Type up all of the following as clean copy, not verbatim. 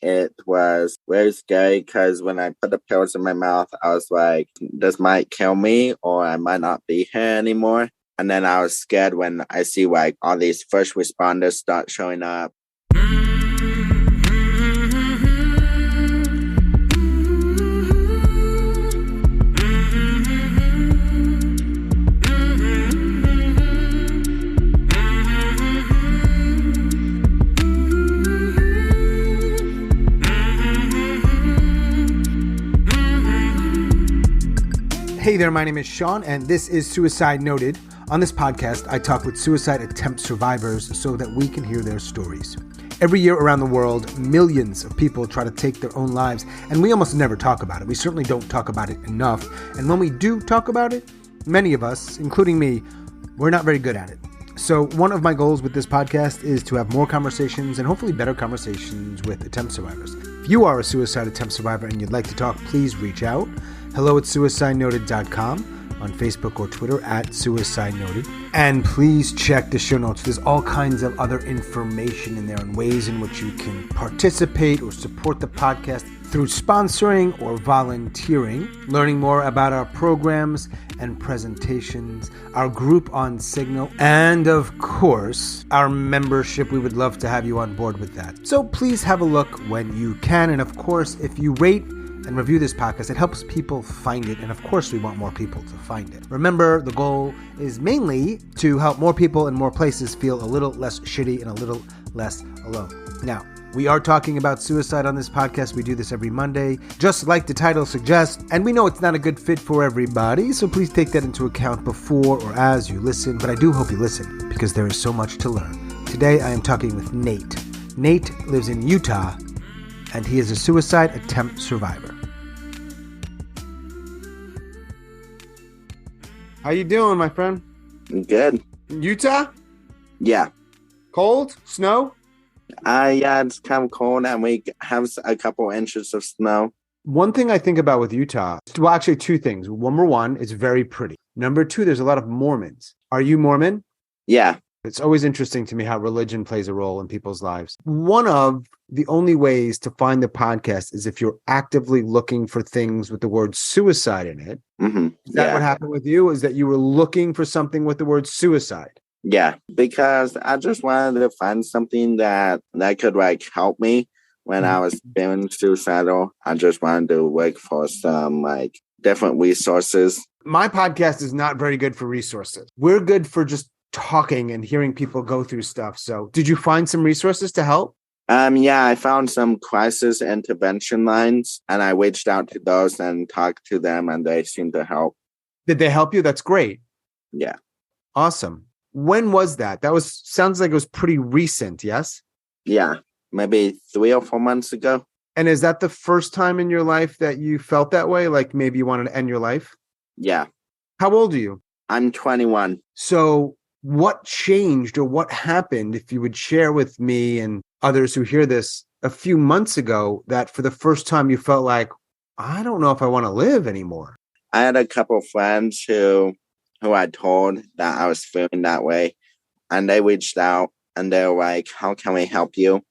it was very scary because when I put the pills in my mouth, I was like, this might kill me or I might not be here anymore. And then I was scared when I see like all these first responders start showing up. Hey there, my name is Sean, and this is Suicide Noted. On this podcast, I talk with suicide attempt survivors so that we can hear their stories. Every year around the world, millions of people try to take their own lives, and we almost never talk about it. We certainly don't talk about it enough. And when we do talk about it, many of us, including me, we're not very good at it. So one of my goals with this podcast is to have more conversations and hopefully better conversations with attempt survivors. If you are a suicide attempt survivor and you'd like to talk, please reach out. hello@suicidenoted.com, on Facebook or Twitter @suicidenoted. And please check the show notes. There's all kinds of other information in there and ways in which you can participate or support the podcast through sponsoring or volunteering, learning more about our programs and presentations, our group on Signal, and of course, our membership. We would love to have you on board with that. So please have a look when you can. And of course, if you rate and review this podcast, it helps people find it. And of course, we want more people to find it. Remember, the goal is mainly to help more people in more places feel a little less shitty and a little less alone. Now, we are talking about suicide on this podcast. We do this every Monday, just like the title suggests. And we know it's not a good fit for everybody, so please take that into account before or as you listen. But I do hope you listen, because there is so much to learn. Today, I am talking with Nate. Nate lives in Utah, and he is a suicide attempt survivor. How you doing, my friend? Good. Utah? Yeah. Cold? Snow? Yeah, it's kind of cold and we have a couple inches of snow. One thing I think about with Utah, well, actually two things. Number one, it's very pretty. Number two, there's a lot of Mormons. Are you Mormon? Yeah. It's always interesting to me how religion plays a role in people's lives. One of the only ways to find the podcast is if you're actively looking for things with the word suicide in it. Mm-hmm. Is that what happened with you? Is that you were looking for something with the word suicide? Yeah, because I just wanted to find something that could like help me when I was feeling suicidal. I just wanted to look for some like different resources. My podcast is not very good for resources. We're good for just talking and hearing people go through stuff. So did you find some resources to help? Yeah, I found some crisis intervention lines and I reached out to those and talked to them and they seemed to help. Did they help you? That's great. Yeah. Awesome. When was that? Sounds like it was pretty recent, yes? Yeah, maybe 3 or 4 months ago. And is that the first time in your life that you felt that way? Like maybe you wanted to end your life? Yeah. How old are you? I'm 21. So what changed or what happened, if you would share with me and others who hear this, a few months ago that for the first time you felt like, I don't know if I want to live anymore? I had a couple of friends who I told that I was feeling that way, and they reached out and they were like, how can we help you?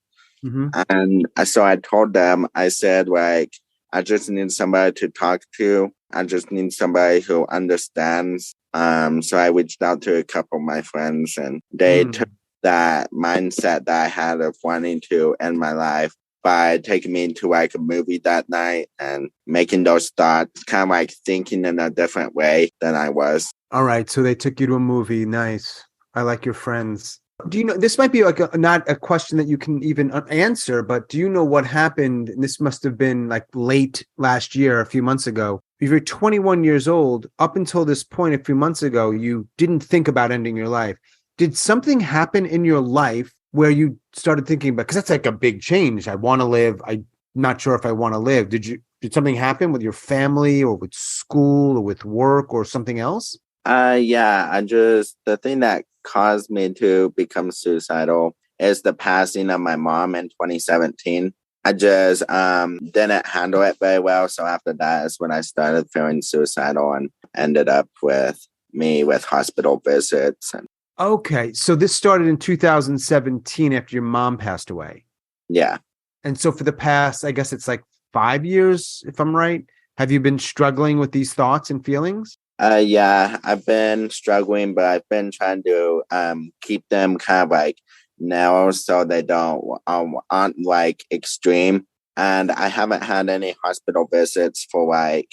Mm-hmm. And so I told them, I said, like, I just need somebody to talk to. I just need somebody who understands. So I reached out to a couple of my friends and they took that mindset that I had of wanting to end my life by taking me to like a movie that night and making those thoughts, kind of like thinking in a different way than I was. All right. So they took you to a movie. Nice. I like your friends. Do you know, this might be like not a question that you can even answer, but do you know what happened? And this must have been like late last year, a few months ago. If you're 21 years old, up until this point, a few months ago, you didn't think about ending your life. Did something happen in your life where you started thinking about, because that's like a big change. I want to live. I'm not sure if I want to live. Did something happen with your family or with school or with work or something else? Yeah, the thing that caused me to become suicidal is the passing of my mom in 2017. I just didn't handle it very well. So after that is when I started feeling suicidal and ended up with hospital visits. Okay. So this started in 2017 after your mom passed away. Yeah. And so for the past, I guess it's like 5 years, if I'm right, have you been struggling with these thoughts and feelings? Yeah, I've been struggling, but I've been trying to keep them kind of like narrow so they don't aren't like extreme. And I haven't had any hospital visits for like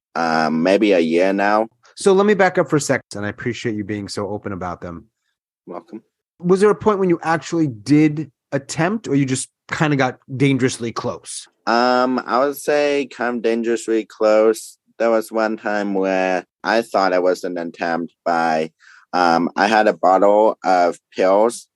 maybe a year now. So let me back up for a second, and I appreciate you being so open about them. Welcome. Was there a point when you actually did attempt, or you just kind of got dangerously close? I would say kind of dangerously close. There was one time where I thought it was an attempt by I had a bottle of pills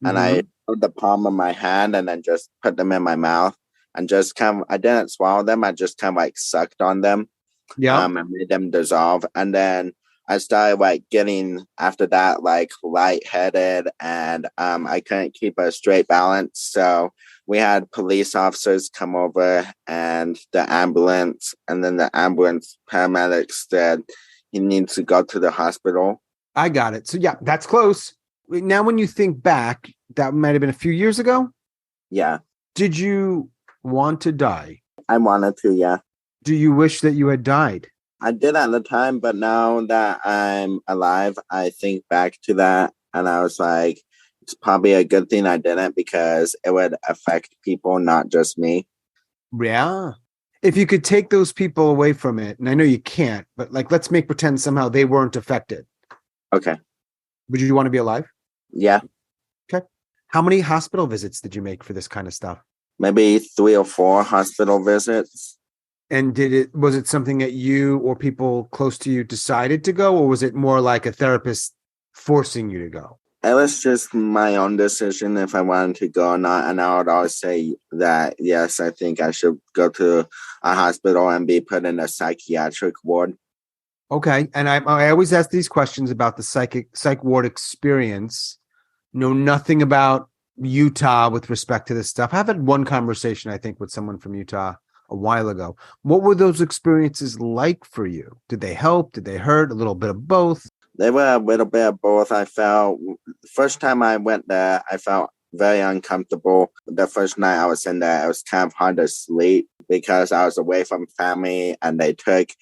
and I put the palm of my hand and then just put them in my mouth and just kind of I didn't swallow them, I just kind of like sucked on them. And made them dissolve. And then I started like getting after that like lightheaded and I couldn't keep a straight balance. So we had police officers come over and the ambulance, and then the ambulance paramedics said he needs to go to the hospital. I got it. So yeah, that's close. Now, when you think back, that might have been a few years ago. Yeah. Did you want to die? I wanted to, yeah. Do you wish that you had died? I did at the time, but now that I'm alive, I think back to that and I was like, it's probably a good thing I didn't because it would affect people, not just me. Yeah. If you could take those people away from it, and I know you can't, but like, let's make pretend somehow they weren't affected. Okay. Would you want to be alive? Yeah. Okay. How many hospital visits did you make for this kind of stuff? Maybe 3 or 4 hospital visits. And was it something that you or people close to you decided to go, or was it more like a therapist forcing you to go? It was just my own decision if I wanted to go or not. And I would always say that, yes, I think I should go to a hospital and be put in a psychiatric ward. Okay. And I always ask these questions about the psych ward experience. Know nothing about Utah with respect to this stuff. I've had one conversation, I think, with someone from Utah a while ago. What were those experiences like for you? Did they help? Did they hurt? A little bit of both? They were a little bit of both. I felt, first time I went there, I felt very uncomfortable. The first night I was in there, it was kind of hard to sleep because I was away from family and they took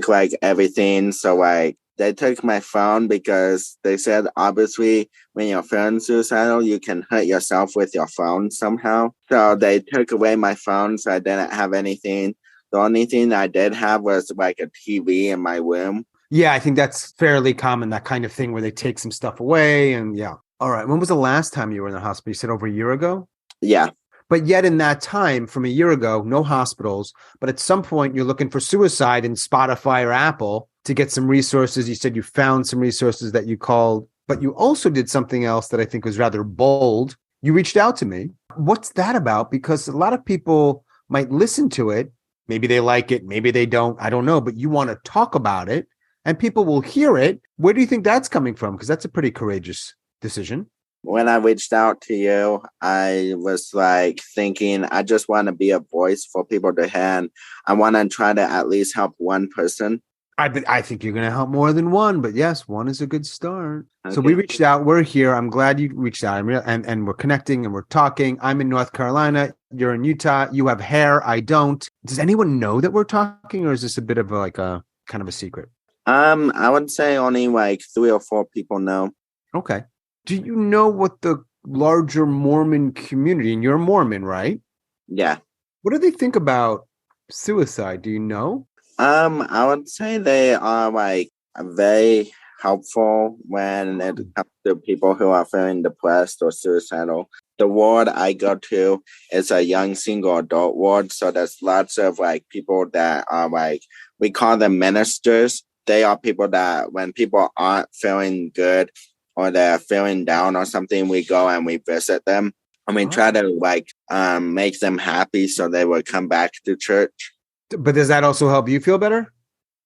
like everything. So like they took my phone because they said, obviously, when you're feeling suicidal, you can hurt yourself with your phone somehow. So they took away my phone, so I didn't have anything. The only thing I did have was like a TV in my room. Yeah, I think that's fairly common, that kind of thing where they take some stuff away. And yeah. All right. When was the last time you were in the hospital? You said over a year ago? Yeah. But yet in that time from a year ago, no hospitals. But at some point, you're looking for suicide in Spotify or Apple to get some resources. You said you found some resources that you called, but you also did something else that I think was rather bold. You reached out to me. What's that about? Because a lot of people might listen to it. Maybe they like it. Maybe they don't. I don't know. But you want to talk about it and people will hear it. Where do you think that's coming from? Because that's a pretty courageous decision. When I reached out to you, I was like thinking, I just want to be a voice for people to hear. And I want to try to at least help one person. I think you're going to help more than one, but yes, one is a good start. Okay. So we reached out. We're here. I'm glad you reached out. And we're connecting and we're talking. I'm in North Carolina. You're in Utah. You have hair. I don't. Does anyone know that we're talking, or is this a bit of like a kind of a secret? I would say only like 3 or 4 people know. Okay. Do you know what the larger Mormon community, and you're a Mormon, right? Yeah. What do they think about suicide? Do you know? I would say they are like very helpful when it comes to people who are feeling depressed or suicidal. The ward I go to is a young single adult ward. So there's lots of like people that are like, we call them ministers. They are people that when people aren't feeling good or they're feeling down or something, we go and we visit them. And we try to like make them happy so they will come back to church. But does that also help you feel better?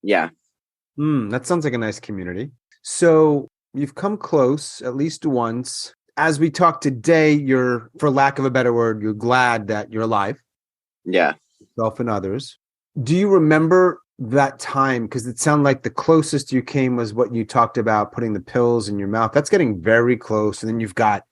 Yeah. That sounds like a nice community. So you've come close at least once. As we talk today, you're, for lack of a better word, you're glad that you're alive. Yeah. Yourself and others. Do you remember that time? Because it sounded like the closest you came was what you talked about, putting the pills in your mouth. That's getting very close. And then you've got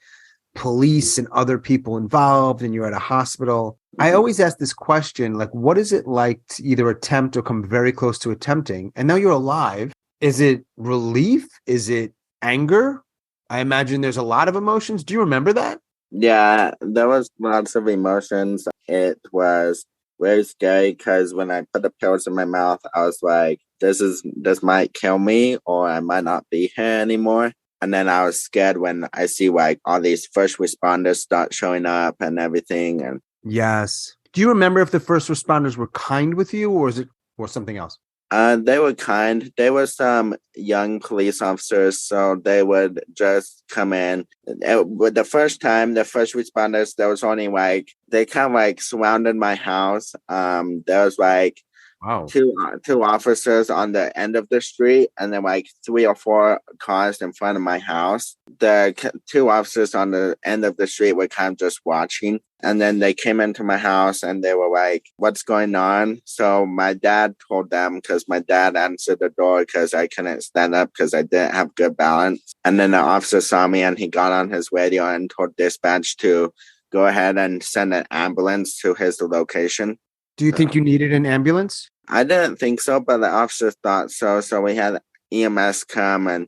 police and other people involved and you're at a hospital. I always ask this question, like, what is it like to either attempt or come very close to attempting? And now you're alive. Is it relief? Is it anger? I imagine there's a lot of emotions. Do you remember that? Yeah, there was lots of emotions. It was very scary because when I put the pills in my mouth, I was like, this might kill me or I might not be here anymore. And then I was scared when I see like all these first responders start showing up and everything. And yes. Do you remember if the first responders were kind with you or something else? They were kind. They were some young police officers, so they would just come in. With the first time, the first responders, there was only like they kind of like surrounded my house. There was like wow, two officers on the end of the street, and then like 3 or 4 cars in front of my house. The two officers on the end of the street were kind of just watching. And then they came into my house and they were like, what's going on? So my dad told them because my dad answered the door because I couldn't stand up because I didn't have good balance. And then the officer saw me and he got on his radio and told dispatch to go ahead and send an ambulance to his location. Do you think you needed an ambulance? I didn't think so, but the officer thought so. So we had EMS come and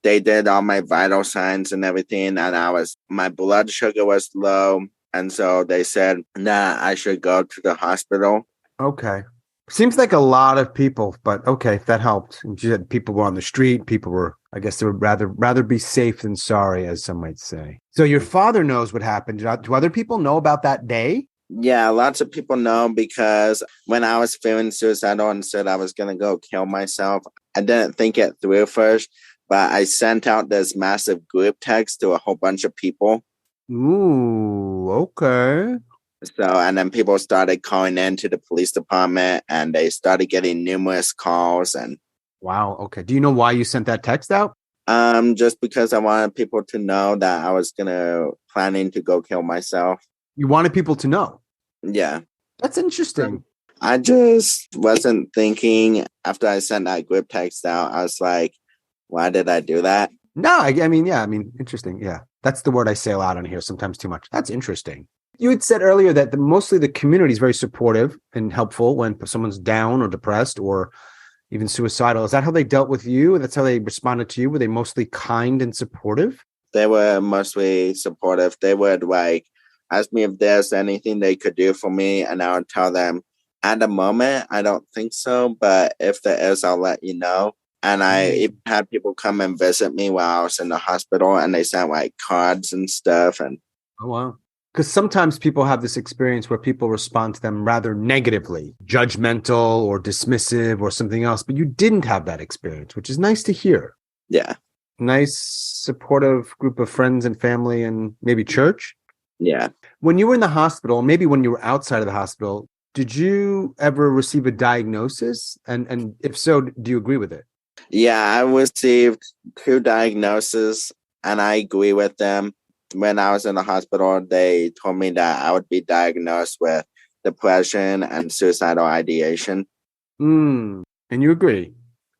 they did all my vital signs and everything. And my blood sugar was low. And so they said that I should go to the hospital. Okay. Seems like a lot of people, but okay, if that helped. You said people were on the street. People were, I guess they would rather be safe than sorry, as some might say. So your father knows what happened. Do other people know about that day? Yeah, lots of people know because when I was feeling suicidal and said I was going to go kill myself, I didn't think it through first, but I sent out this massive group text to a whole bunch of people. Ooh, okay. So, and then people started calling in to the police department and they started getting numerous calls. And wow, okay. Do you know why you sent that text out? Just because I wanted people to know that I was planning to go kill myself. You wanted people to know? Yeah. That's interesting. I just wasn't thinking after I sent that group text out. I was like, why did I do that? No, I mean, interesting. Yeah. That's the word I say a lot on here, sometimes too much. That's interesting. You had said earlier that mostly the community is very supportive and helpful when someone's down or depressed or even suicidal. Is that how they dealt with you? That's how they responded to you? Were they mostly kind and supportive? They were mostly supportive. They would like ask me if there's anything they could do for me. And I would tell them at the moment, I don't think so. But if there is, I'll let you know. And I even had people come and visit me while I was in the hospital and they sent like cards and stuff. And oh, wow. Because sometimes people have this experience where people respond to them rather negatively, judgmental or dismissive or something else. But you didn't have that experience, which is nice to hear. Yeah. Nice, supportive group of friends and family and maybe church. Yeah. When you were in the hospital, maybe when you were outside of the hospital, did you ever receive a diagnosis? And if so, do you agree with it? Yeah, I received 2 diagnoses and I agree with them. When I was in the hospital, they told me that I would be diagnosed with depression and suicidal ideation. And you agree?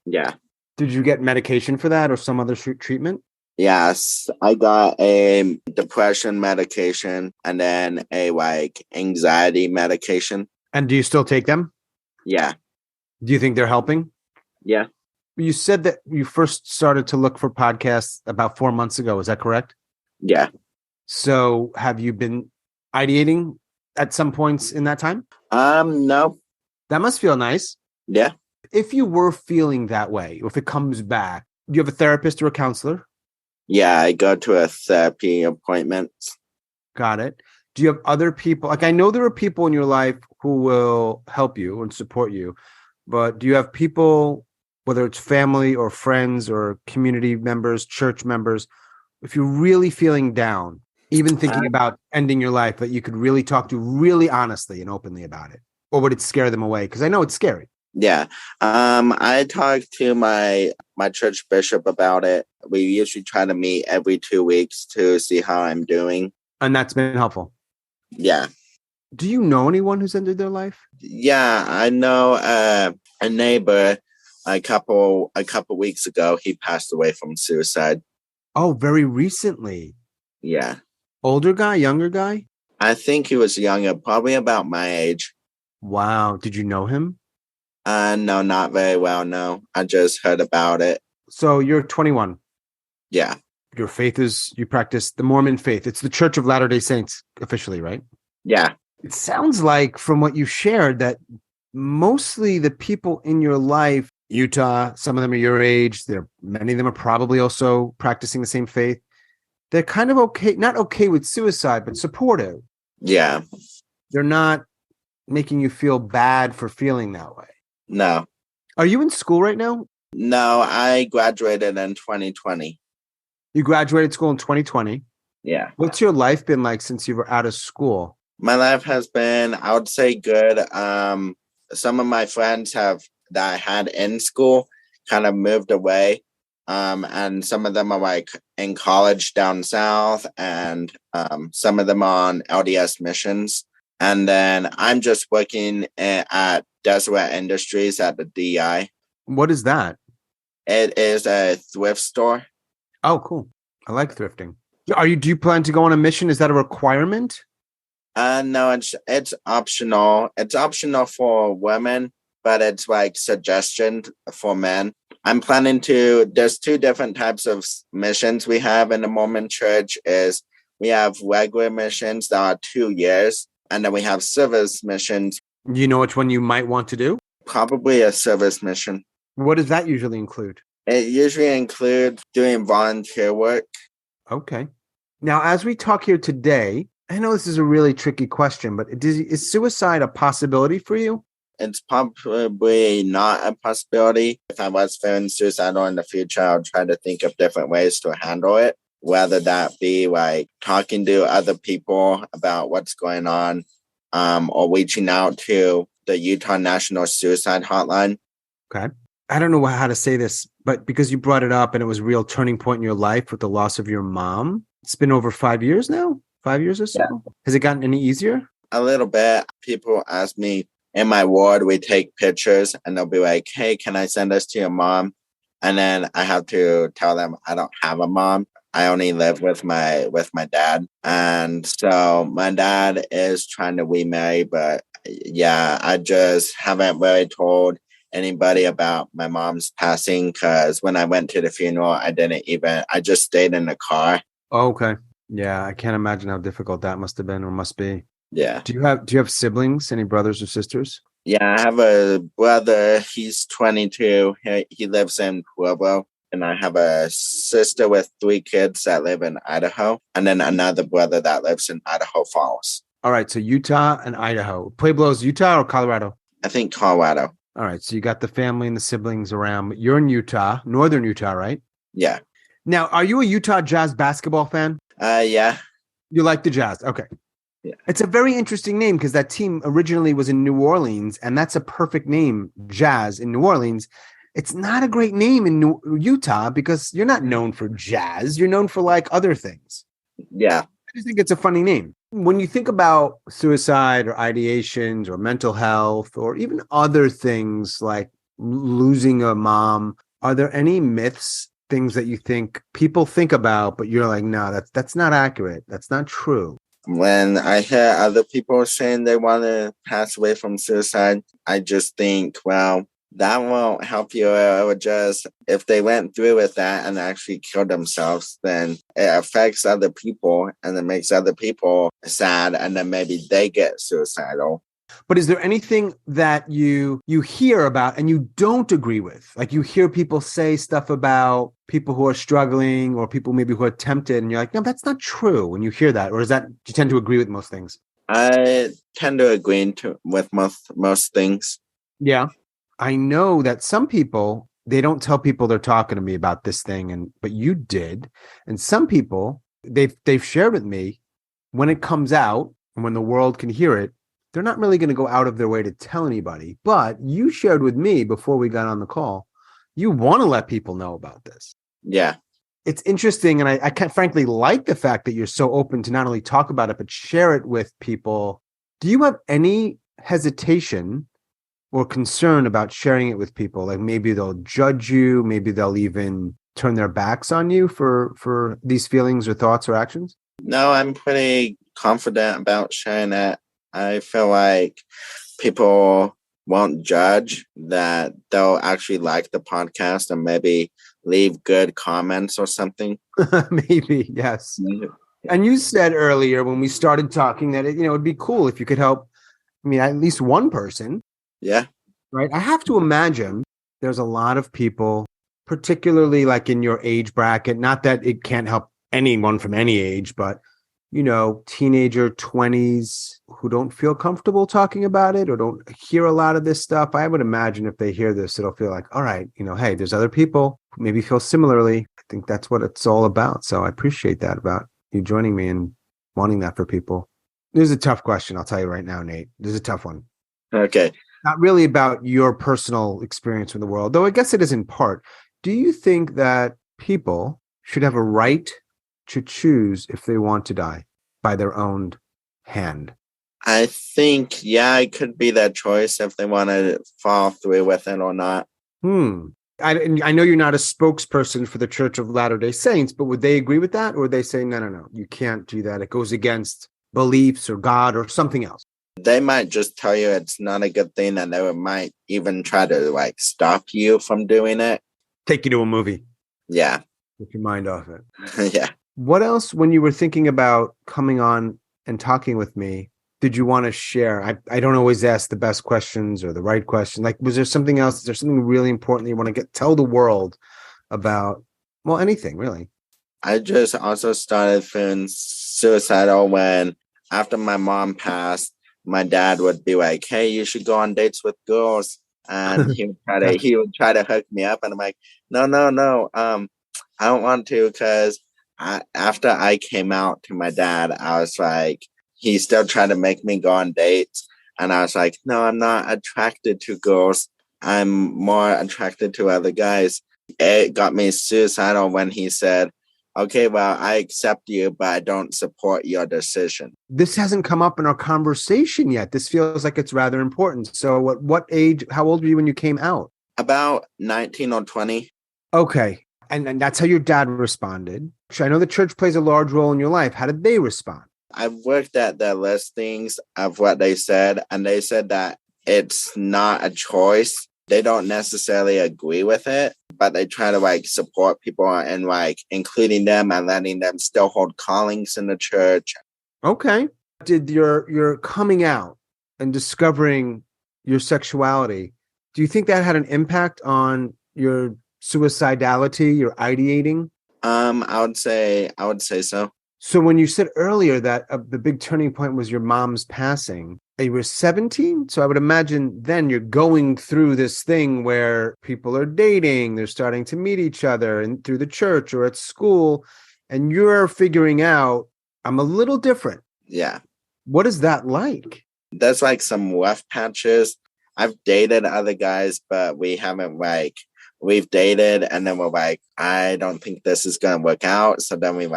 Yeah. Did you get medication for that or some other treatment? Yes, I got a depression medication and then a like anxiety medication. And do you still take them? Yeah. Do you think they're helping? Yeah. You said that you first started to look for podcasts about 4 months ago. Is that correct? Yeah. So have you been ideating at some points in that time? No. That must feel nice. Yeah. If you were feeling that way, or if it comes back, do you have a therapist or a counselor? Yeah, I go to a therapy appointment. Got it. Do you have other people? Like, I know there are people in your life who will help you and support you, but do you have people, whether it's family or friends or community members, church members, if you're really feeling down, even thinking about ending your life, that you could really talk to really honestly and openly about it? Or would it scare them away? Because I know it's scary. Yeah. I talked to my church bishop about it. We usually try to meet every 2 weeks to see how I'm doing. And that's been helpful. Yeah. Do you know anyone who's ended their life? Yeah, I know a neighbor a couple weeks ago, he passed away from suicide. Oh, very recently. Yeah. Older guy, younger guy? I think he was younger, probably about my age. Wow. Did you know him? No, not very well. No, I just heard about it. So you're 21. Yeah. Your faith is, you practice the Mormon faith. It's the Church of Latter-day Saints officially, right? Yeah. It sounds like from what you shared that mostly the people in your life, Utah, some of them are your age. Many of them are probably also practicing the same faith. They're kind of okay, not okay with suicide, but supportive. Yeah. They're not making you feel bad for feeling that way. No. Are you in school right now? No, I graduated in 2020. You graduated school in 2020. Yeah. What's your life been like since you were out of school? My life has been, I would say, good. Some of my friends that I had in school kind of moved away. And some of them are like in college down south, and some of them on LDS missions. And then I'm just working at Deseret Industries at the DI. What is that? It is a thrift store. Oh, cool. I like thrifting. Do you plan to go on a mission? Is that a requirement? No, it's optional. It's optional for women, but it's like suggestion for men. I'm planning there's two different types of missions we have in the Mormon church. We have regular missions that are 2 years, and then we have service missions. Do you know which one you might want to do? Probably a service mission. What does that usually include? It usually includes doing volunteer work. Okay. Now, as we talk here today, I know this is a really tricky question, but is suicide a possibility for you? It's probably not a possibility. If I was feeling suicidal in the future, I'll try to think of different ways to handle it, whether that be like talking to other people about what's going on, or reaching out to the Utah National Suicide Hotline. Okay. I don't know how to say this, but because you brought it up and it was a real turning point in your life with the loss of your mom, it's been over 5 years now, 5 years or so. Yeah. Has it gotten any easier? A little bit. People ask me, in my ward, we take pictures and they'll be like, hey, can I send this to your mom? And then I have to tell them I don't have a mom. I only live with my dad. And so my dad is trying to remarry, but yeah, I just haven't really told anybody about my mom's passing, because when I went to the funeral, I just stayed in the car. Oh, okay. Yeah, I can't imagine how difficult that must have been or must be. Yeah. Do you have siblings, any brothers or sisters? Yeah, I have a brother. He's 22. He lives in Pueblo. And I have a sister with 3 kids that live in Idaho. And then another brother that lives in Idaho Falls. All right. So Utah and Idaho. Pueblo's Utah or Colorado? I think Colorado. All right. So you got the family and the siblings around. But you're in Utah, northern Utah, right? Yeah. Now, are you a Utah Jazz basketball fan? Yeah. You like the Jazz? Okay. Yeah. It's a very interesting name because that team originally was in New Orleans, and that's a perfect name, Jazz in New Orleans. It's not a great name in Utah because you're not known for jazz. You're known for like other things. Yeah. I just think it's a funny name. When you think about suicide or ideations or mental health or even other things like losing a mom, are there any myths, things that you think people think about, but you're like, no, that's not accurate. That's not true. When I hear other people saying they want to pass away from suicide, I just think, well, that won't help you. It would just, if they went through with that and actually killed themselves, then it affects other people and it makes other people sad, and then maybe they get suicidal. But is there anything that you hear about and you don't agree with? Like you hear people say stuff about people who are struggling or people maybe who are tempted, and you're like, no, that's not true when you hear that. Or is that, do you tend to agree with most things? I tend to agree with most things. Yeah. I know that some people, they don't tell people they're talking to me about this thing, but you did. And some people, they've shared with me when it comes out and when the world can hear it, they're not really going to go out of their way to tell anybody. But you shared with me before we got on the call, you want to let people know about this. Yeah. It's interesting. And I frankly like the fact that you're so open to not only talk about it, but share it with people. Do you have any hesitation or concern about sharing it with people? Like maybe they'll judge you, maybe they'll even turn their backs on you for these feelings or thoughts or actions? No, I'm pretty confident about sharing it. I feel like people won't judge, that they'll actually like the podcast and maybe leave good comments or something. Maybe, yes. And you said earlier when we started talking that it'd be cool if you could help, at least one person. Yeah. Right. I have to imagine there's a lot of people, particularly like in your age bracket, not that it can't help anyone from any age, but teenager 20s who don't feel comfortable talking about it or don't hear a lot of this stuff. I would imagine if they hear this, it'll feel like, all right, hey, there's other people who maybe feel similarly. I think that's what it's all about. So I appreciate that about you joining me and wanting that for people. This is a tough question. I'll tell you right now, Nate. This is a tough one. Okay. Not really about your personal experience with the world, though I guess it is in part. Do you think that people should have a right to choose if they want to die by their own hand? I think, it could be their choice if they want to follow through with it or not. I know you're not a spokesperson for the Church of Latter-day Saints, but would they agree with that? Or would they say, no, you can't do that. It goes against beliefs or God or something else? They might just tell you it's not a good thing, and they might even try to stop you from doing it. Take you to a movie. Yeah. Take your mind off it. Yeah. What else, when you were thinking about coming on and talking with me, did you want to share? I don't always ask the best questions or the right question. Was there something else? Is there something really important that you want to tell the world about? Well, anything really. I just also started feeling suicidal when, after my mom passed, my dad would be like, hey, you should go on dates with girls. And he would try to hook me up. And I'm like, no. I don't want to, because after I came out to my dad, I was like, he still tried to make me go on dates. And I was like, no, I'm not attracted to girls. I'm more attracted to other guys. It got me suicidal when he said, okay, well, I accept you, but I don't support your decision. This hasn't come up in our conversation yet. This feels like it's rather important. So what age, how old were you when you came out? About 19 or 20. Okay. And that's how your dad responded. I know the church plays a large role in your life. How did they respond? I've worked at their listings of what they said, and they said that it's not a choice. They don't necessarily agree with it, but they try to support people and including them and letting them still hold callings in the church. Okay. Did your coming out and discovering your sexuality, do you think that had an impact on your suicidality, your ideating? I would say so. So when you said earlier that the big turning point was your mom's passing, you were 17. So I would imagine then you're going through this thing where people are dating, they're starting to meet each other and through the church or at school, and you're figuring out, I'm a little different. Yeah. What is that like? There's some rough patches. I've dated other guys, but we haven't we've dated and then we're I don't think this is going to work out. So then we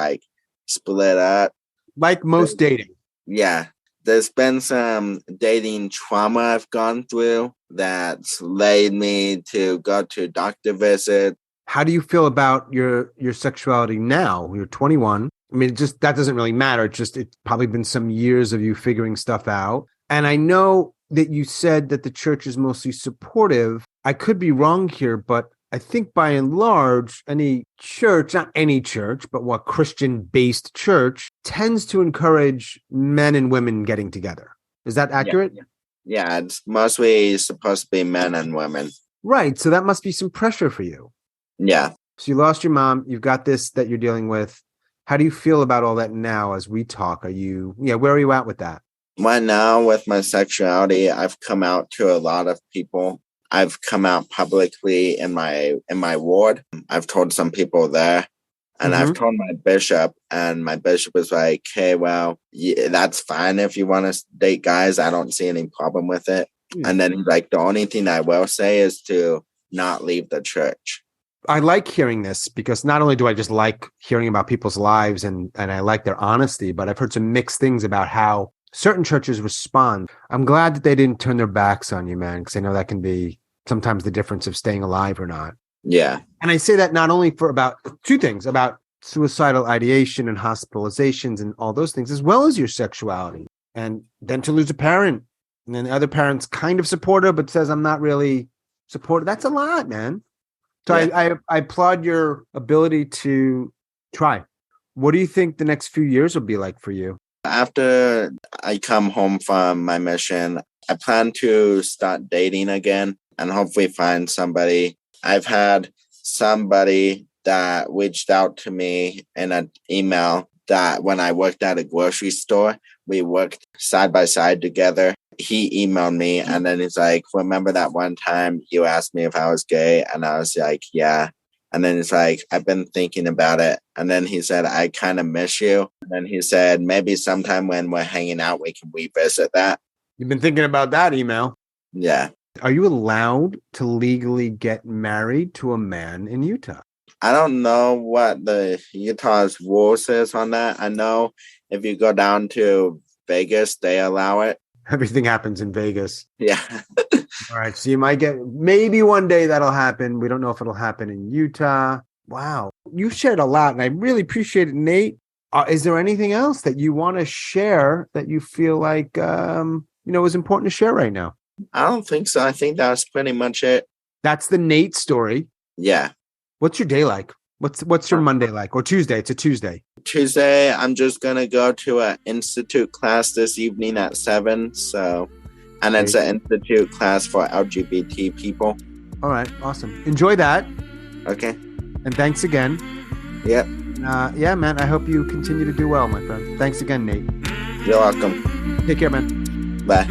split up. Like most dating. Yeah. There's been some dating trauma I've gone through that's led me to go to doctor visit. How do you feel about your sexuality now? You're 21. That doesn't really matter. It's probably been some years of you figuring stuff out. And I know that you said that the church is mostly supportive. I could be wrong here, but I think by and large, any church, not any church, but what Christian-based church tends to encourage men and women getting together. Is that accurate? Yeah, it's mostly supposed to be men and women. Right. So that must be some pressure for you. Yeah. So you lost your mom. You've got this that you're dealing with. How do you feel about all that now as we talk? Where are you at with that? Right now, with my sexuality, I've come out to a lot of people. I've come out publicly in my ward. I've told some people there, and I've told my bishop, and my bishop was like, hey, well, that's fine if you want to date guys. I don't see any problem with it. And then he's like, the only thing I will say is to not leave the church. I like hearing this because not only do I just like hearing about people's lives and I like their honesty, but I've heard some mixed things about how certain churches respond. I'm glad that they didn't turn their backs on you, man, because I know that can be sometimes the difference of staying alive or not. Yeah. And I say that not only for about two things, about suicidal ideation and hospitalizations and all those things, as well as your sexuality. And then to lose a parent, and then the other parent's kind of supportive, but says, I'm not really supportive. That's a lot, man. So yeah. I applaud your ability to try. What do you think the next few years will be like for you? After I come home from my mission, I plan to start dating again and hopefully find somebody. I've had somebody that reached out to me in an email that when I worked at a grocery store, we worked side by side together. He emailed me and then he's like, remember that one time you asked me if I was gay? And I was like, yeah. And then he's like, I've been thinking about it. And then he said, I kind of miss you. And then he said, maybe sometime when we're hanging out, we can revisit that. You've been thinking about that email? Yeah. Are you allowed to legally get married to a man in Utah? I don't know what the Utah's rules is on that. I know if you go down to Vegas, they allow it. Everything happens in Vegas. Yeah. All right. So you might get, maybe one day that'll happen. We don't know if it'll happen in Utah. Wow. You shared a lot and I really appreciate it, Nate. Is there anything else that you want to share that you feel like, is important to share right now? I don't think so. I think that's pretty much it. That's the Nate story. Yeah. What's your day like? What's your Monday like? Or Tuesday? It's a Tuesday. Tuesday, I'm just going to go to an institute class this evening at 7. So, and it's an institute class for LGBT people. All right. Awesome. Enjoy that. Okay. And thanks again. Yep. Yeah, man. I hope you continue to do well, my friend. Thanks again, Nate. You're welcome. Take care, man. Bye.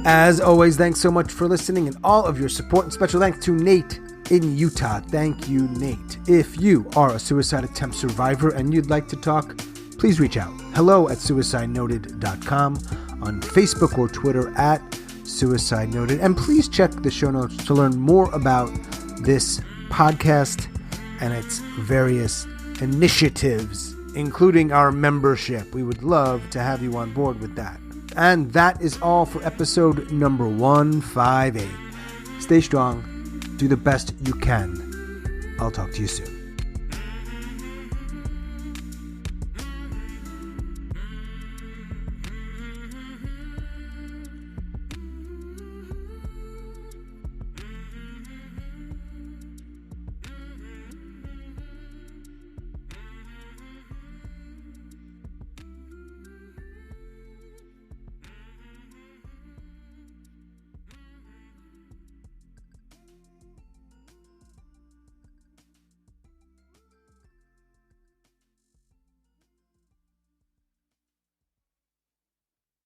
As always, thanks so much for listening and all of your support. And special thanks to Nate in Utah. Thank you, Nate. If you are a suicide attempt survivor and you'd like to talk, please reach out. hello@suicidenoted.com, on Facebook or Twitter @suicidenoted. And please check the show notes to learn more about this podcast and its various initiatives, including our membership. We would love to have you on board with that. And that is all for episode number 158. Stay strong. Do the best you can. I'll talk to you soon.